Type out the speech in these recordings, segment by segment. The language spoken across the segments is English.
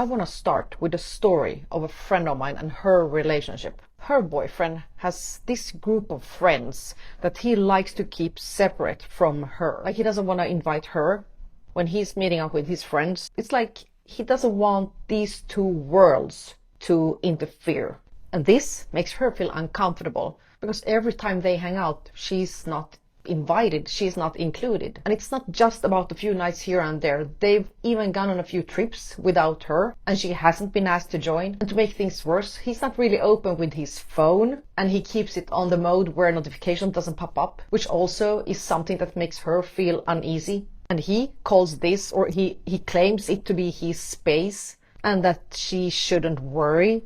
I want to start with a story of a friend of mine and her relationship. Her boyfriend has this group of friends that he likes to keep separate from her. Like, he doesn't want to invite her when he's meeting up with his friends. It's like he doesn't want these two worlds to interfere. And this makes her feel uncomfortable because every time they hang out, she's not invited, she's not included. And it's not just about a few nights here and there. They've even gone on a few trips without her and she hasn't been asked to join. And to make things worse, he's not really open with his phone and he keeps it on the mode where notification doesn't pop up, which also is something that makes her feel uneasy. And he calls this, or he claims it to be his space and that she shouldn't worry,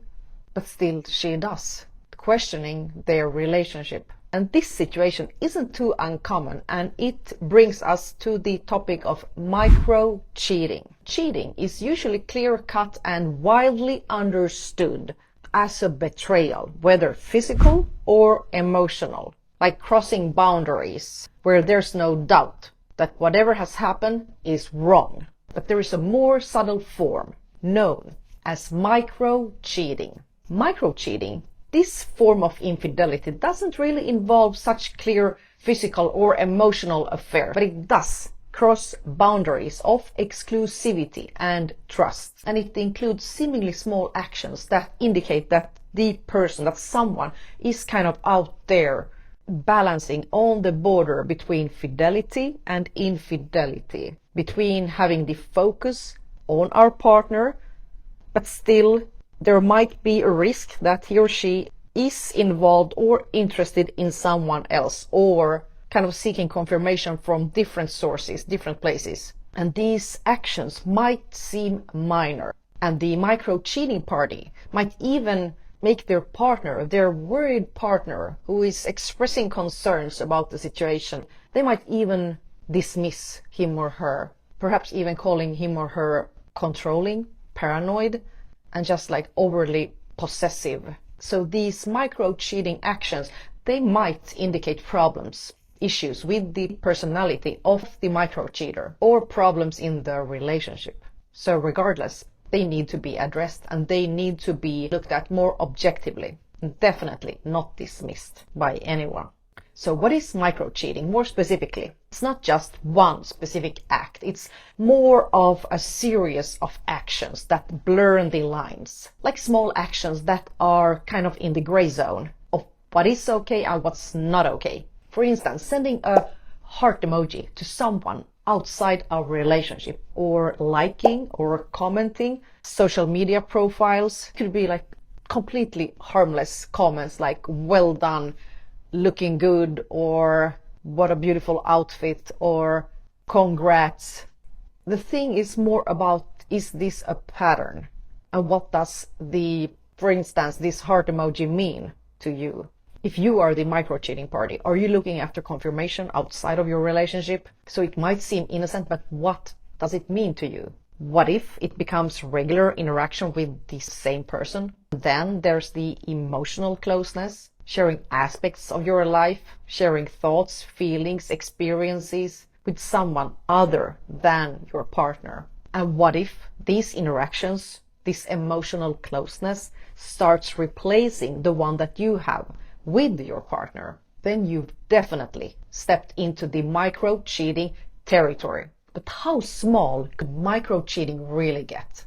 but still she does, questioning their relationship. And this situation isn't too uncommon, and it brings us to the topic of micro-cheating. Cheating is usually clear-cut and widely understood as a betrayal, whether physical or emotional, like crossing boundaries where there's no doubt that whatever has happened is wrong. But there is a more subtle form known as micro-cheating. Micro-cheating, this form of infidelity, doesn't really involve such clear physical or emotional affair, but it does cross boundaries of exclusivity and trust. And it includes seemingly small actions that indicate that the person, that someone, is kind of out there balancing on the border between fidelity and infidelity, between having the focus on our partner, but still there might be a risk that he or she is involved or interested in someone else, or kind of seeking confirmation from different sources, different places. And these actions might seem minor, and the micro-cheating party might even make their partner, their worried partner who is expressing concerns about the situation, they might even dismiss him or her, perhaps even calling him or her controlling, paranoid, and just like overly possessive. So these micro-cheating actions, they might indicate problems, issues with the personality of the micro-cheater, or problems in the relationship. So regardless, they need to be addressed and they need to be looked at more objectively, and definitely not dismissed by anyone. So what is micro-cheating more specifically? It's not just one specific act. It's more of a series of actions that blur the lines, like small actions that are kind of in the gray zone of what is okay and what's not okay. For instance, sending a heart emoji to someone outside our relationship, or liking or commenting social media profiles. Could be like completely harmless comments like "well done," "looking good," or "what a beautiful outfit," or "congrats." The thing is more about, is this a pattern? And what does for instance, this heart emoji mean to you? If you are the micro-cheating party, are you looking after confirmation outside of your relationship? So it might seem innocent, but what does it mean to you? What if it becomes regular interaction with the same person? Then there's the emotional closeness, sharing aspects of your life, sharing thoughts, feelings, experiences with someone other than your partner. And what if these interactions, this emotional closeness, starts replacing the one that you have with your partner? Then you've definitely stepped into the micro-cheating territory. But how small could micro-cheating really get?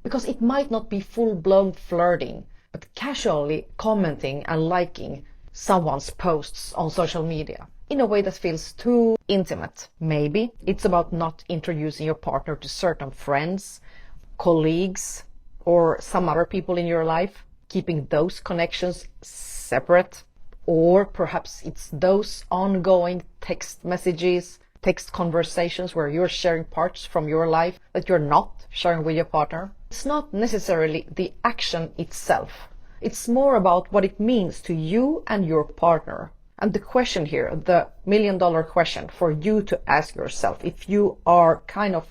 Because it might not be full-blown flirting, but casually commenting and liking someone's posts on social media in a way that feels too intimate. Maybe it's about not introducing your partner to certain friends, colleagues, or some other people in your life, keeping those connections separate. Or perhaps it's those ongoing text messages, text conversations where you're sharing parts from your life that you're not sharing with your partner. It's not necessarily the action itself. It's more about what it means to you and your partner. And the question here, the million-dollar question for you to ask yourself, if you are kind of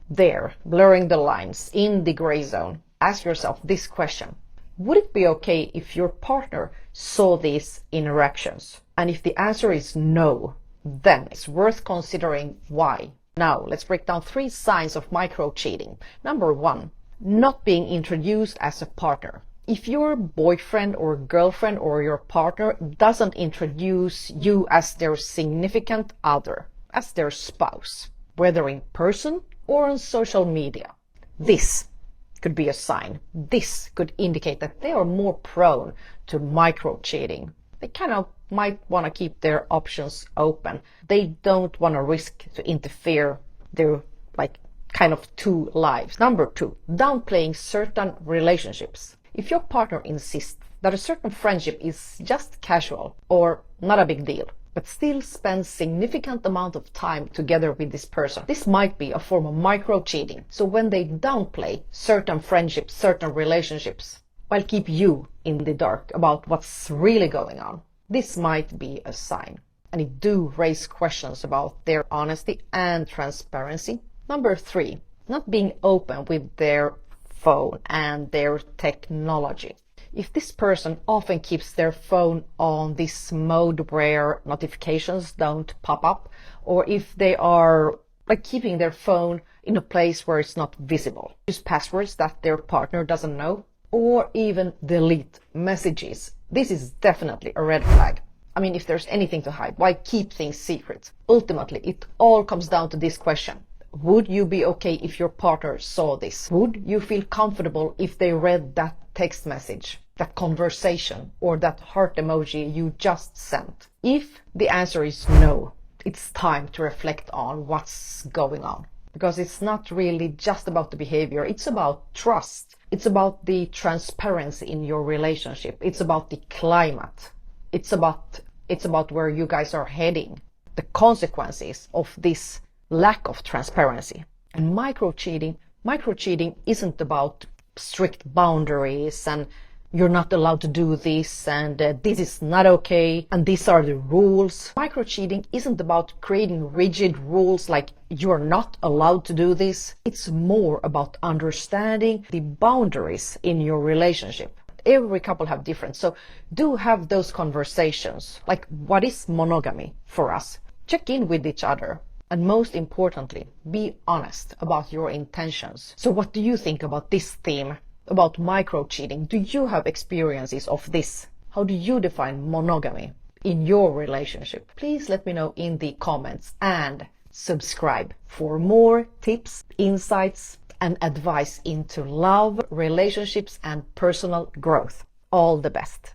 there, blurring the lines, in the gray zone, ask yourself this question. Would it be okay if your partner saw these interactions? And if the answer is no, then it's worth considering why. Now, let's break down 3 signs of micro-cheating. Number 1, Not being introduced as a partner. If your boyfriend or girlfriend or your partner doesn't introduce you as their significant other, as their spouse, whether in person or on social media, this could be a sign. This could indicate that they are more prone to micro-cheating. They kind of might want to keep their options open. They don't want to risk to interfere their kind of two lives. Number two, downplaying certain relationships. If your partner insists that a certain friendship is just casual or not a big deal, but still spends significant amount of time together with this person, this might be a form of micro-cheating. So when they downplay certain friendships, certain relationships, while keep you in the dark about what's really going on, this might be a sign. And it do raise questions about their honesty and transparency. Number three, not being open with their phone and their technology. If this person often keeps their phone on this mode where notifications don't pop up, or if they are keeping their phone in a place where it's not visible, use passwords that their partner doesn't know, or even delete messages, this is definitely a red flag. I mean, if there's anything to hide, why keep things secret? Ultimately, it all comes down to this question. Would you be okay if your partner saw this? Would you feel comfortable if they read that text message, that conversation, or that heart emoji you just sent? If the answer is no, it's time to reflect on what's going on. Because it's not really just about the behavior, it's about trust. It's about the transparency in your relationship. It's about the climate. It's about where you guys are heading. The consequences of this lack of transparency. And micro-cheating isn't about strict boundaries and you're not allowed to do this and this is not okay and these are the rules. Micro-cheating isn't about creating rigid rules like you're not allowed to do this. It's more about understanding the boundaries in your relationship. Every couple have different, so do have those conversations. Like, what is monogamy for us? Check in with each other. And most importantly, be honest about your intentions. So what do you think about this theme, about micro-cheating? Do you have experiences of this? How do you define monogamy in your relationship? Please let me know in the comments and subscribe for more tips, insights, and advice into love, relationships, and personal growth. All the best.